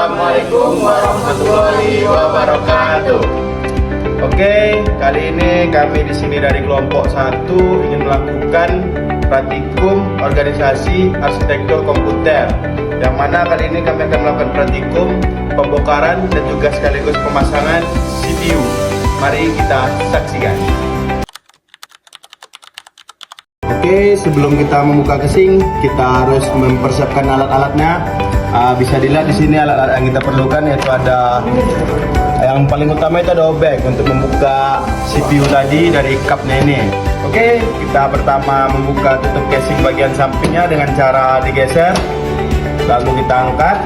Assalamualaikum warahmatullahi wabarakatuh. Oke, kali ini kami di sini dari kelompok 1 ingin melakukan praktikum organisasi arsitektur komputer. Yang mana kali ini kami akan melakukan praktikum pembongkaran dan juga sekaligus pemasangan CPU. Mari kita saksikan. Oke, sebelum kita membuka casing, kita harus mempersiapkan alat-alatnya. Bisa dilihat di sini alat-alat yang kita perlukan, yaitu ada yang paling utama itu ada obeng untuk membuka CPU tadi dari cupnya ini. Oke, kita pertama membuka tutup casing bagian sampingnya dengan cara digeser, lalu kita angkat.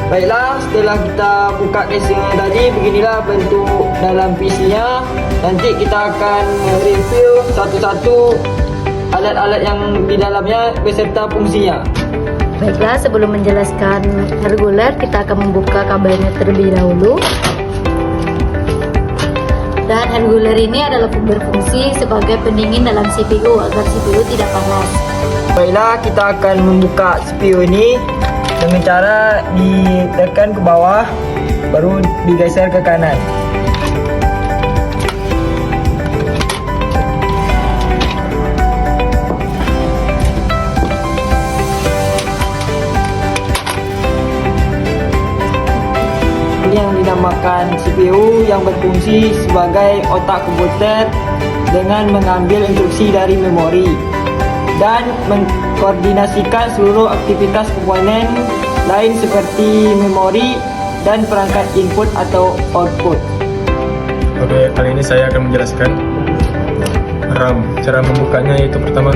Baiklah, setelah kita buka casing tadi, beginilah bentuk dalam PC-nya. Nanti kita akan review satu-satu alat-alat yang di dalamnya beserta fungsinya. Baiklah, sebelum menjelaskan reguler, kita akan membuka kabelnya terlebih dahulu. Dan reguler ini adalah berfungsi sebagai pendingin dalam CPU agar CPU tidak panas. Baiklah, kita akan membuka CPU ini dengan cara ditekan ke bawah, baru digeser ke kanan. Ini yang dinamakan CPU yang berfungsi sebagai otak komputer dengan mengambil instruksi dari memori dan mengkoordinasikan seluruh aktivitas komponen lain seperti memori dan perangkat input atau output. Oke, kali ini saya akan menjelaskan RAM. Cara membukanya yaitu pertama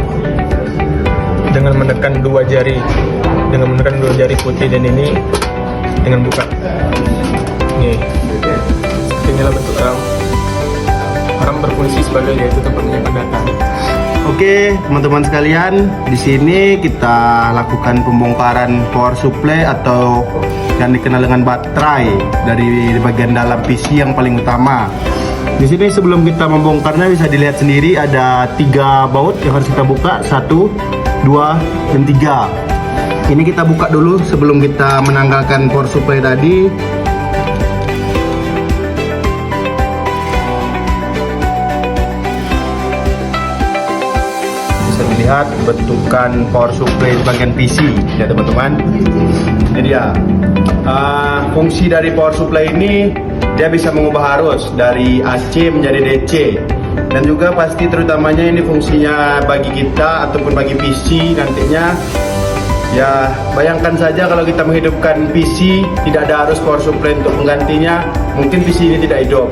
dengan menekan dua jari putih dan ini dengan buka. Nih, seperti inilah bentuk RAM. RAM berfungsi sebagai yaitu tempat menyimpan data. Oke, teman-teman sekalian, di sini kita lakukan pembongkaran power supply atau yang dikenal dengan baterai dari bagian dalam PC yang paling utama. Di sini sebelum kita membongkarnya bisa dilihat sendiri ada 3 baut yang harus kita buka, 1, 2, dan 3. Ini kita buka dulu sebelum kita menanggalkan power supply tadi. Lihat bentukan power supply di bagian PC ya teman-teman. Ini dia fungsi dari power supply ini, dia bisa mengubah arus dari AC menjadi DC, dan juga pasti terutamanya ini fungsinya bagi kita ataupun bagi PC nantinya. Ya bayangkan saja kalau kita menghidupkan PC tidak ada arus power supply untuk menggantinya, mungkin PC ini tidak hidup.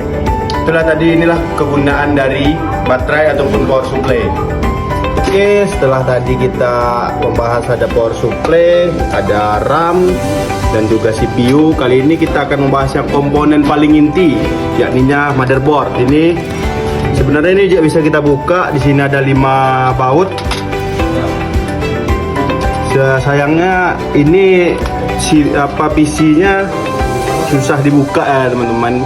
Itulah tadi, inilah kegunaan dari baterai ataupun power supply. Oke, setelah tadi kita membahas ada power supply, ada RAM, dan juga CPU. Kali ini kita akan membahas yang komponen paling inti, yakninya motherboard. Ini sebenarnya ini juga bisa kita buka. Di sini ada 5 baut. Sayangnya ini PC-nya susah dibuka ya teman-teman.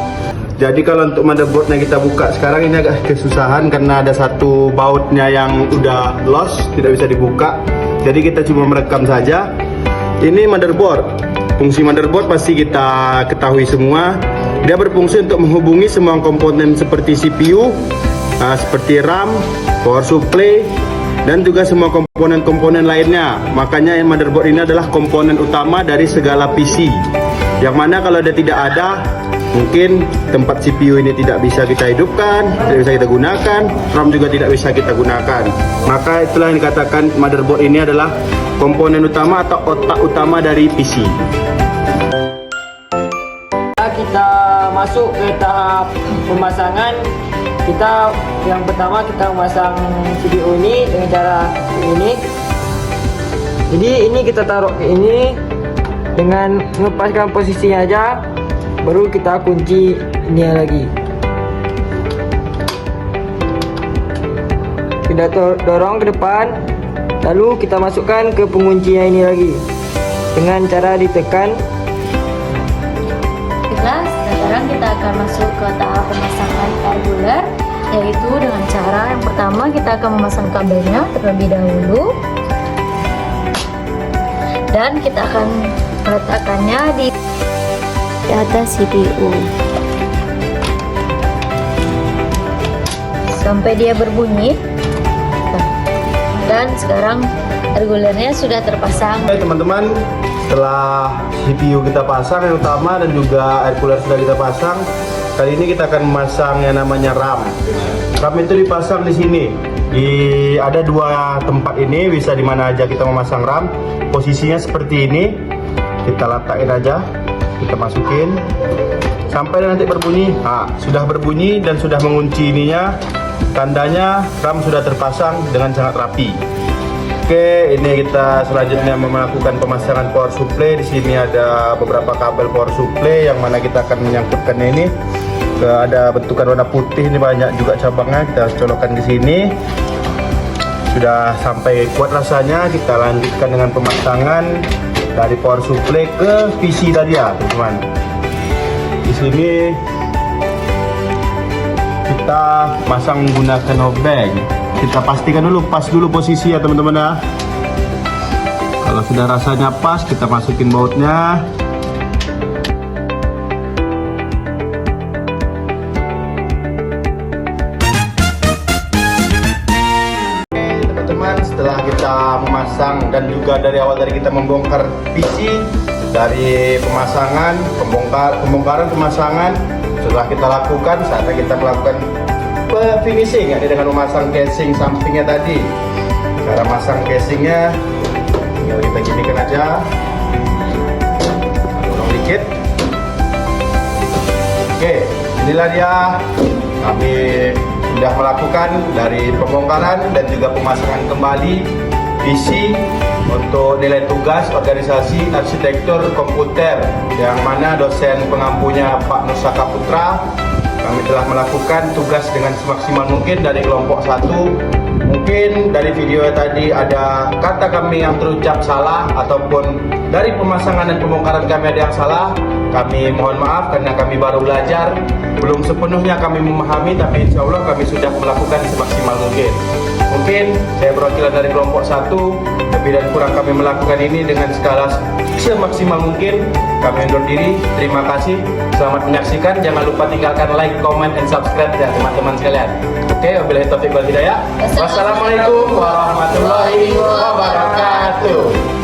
Jadi kalau untuk motherboardnya kita buka sekarang ini agak kesusahan karena ada satu bautnya yang udah lost, tidak bisa dibuka. Jadi kita cuma merekam saja. Ini motherboard. Fungsi motherboard pasti kita ketahui semua. Dia berfungsi untuk menghubungi semua komponen seperti CPU, seperti RAM, power supply, dan juga semua komponen-komponen lainnya. Makanya motherboard ini adalah komponen utama dari segala PC. Yang mana kalau dia tidak ada, mungkin tempat CPU ini tidak bisa kita hidupkan, tidak bisa kita gunakan, RAM juga tidak bisa kita gunakan. Maka itulah yang dikatakan motherboard ini adalah komponen utama atau otak utama dari PC. Kita masuk ke tahap pemasangan. Yang pertama kita memasang CPU ini dengan cara ini. Jadi ini kita taruh ke ini dengan melepaskan posisinya aja. Baru kita kunci ini lagi. Kita dorong ke depan, lalu kita masukkan ke penguncinya ini lagi dengan cara ditekan. Baiklah, sekarang kita akan masuk ke tahap pemasangan reguler, yaitu dengan cara yang pertama kita akan memasang kabelnya terlebih dahulu, dan kita akan meletakkannya di atas CPU sampai dia berbunyi. Dan sekarang regulernya sudah terpasang. Oke teman-teman, setelah CPU kita pasang yang utama dan juga air cooler sudah kita pasang, kali ini kita akan memasang yang namanya RAM. RAM itu dipasang di sini. Ada dua tempat ini, bisa di mana aja kita memasang RAM. Posisinya seperti ini. Kita letakkan aja, kita masukin sampai nanti berbunyi. Nah, sudah berbunyi dan sudah mengunci ininya, tandanya RAM sudah terpasang dengan sangat rapi. Oke, ini kita selanjutnya melakukan pemasangan power supply. Di sini ada beberapa kabel power supply yang mana kita akan menyangkutkannya ini. Ada bentukan warna putih, ini banyak juga cabangnya. Kita colokkan di sini. Sudah sampai kuat rasanya, kita lanjutkan dengan pemasangan dari power supply ke PC tadi ya, teman-teman. Di sini kita masang menggunakan obeng. Kita pastikan dulu pas dulu posisi ya teman-teman ya. Kalau sudah rasanya pas, kita masukin bautnya. Teman-teman, setelah kita memasang dan juga dari awal dari kita membongkar PC, dari pemasangan, pembongkaran, pemasangan, setelah kita lakukan, saatnya kita melakukan finishing, yakni dengan memasang casing sampingnya tadi. Cara masang casingnya tinggal kita ginikan aja, dorong dikit. Oke, inilah dia, kami sudah melakukan dari pembongkaran dan juga pemasangan kembali PC untuk nilai tugas organisasi arsitektur komputer, yang mana dosen pengampunya Pak Nusa Kaputra. Kami telah melakukan tugas dengan semaksimal mungkin dari kelompok 1. Mungkin dari video tadi ada kata kami yang terucap salah, ataupun dari pemasangan dan pembongkaran kami ada yang salah. Kami mohon maaf karena kami baru belajar, belum sepenuhnya kami memahami, tapi insya Allah kami sudah melakukan semaksimal mungkin. Mungkin saya perwakilan dari kelompok 1, lebih dan kurang kami melakukan ini dengan skala semaksimal mungkin. Kami undur diri, terima kasih, selamat menyaksikan. Jangan lupa tinggalkan like, comment, and subscribe ya teman-teman sekalian. Oke, wabillahi taufiq wal hidayah. Wassalamualaikum warahmatullahi wabarakatuh.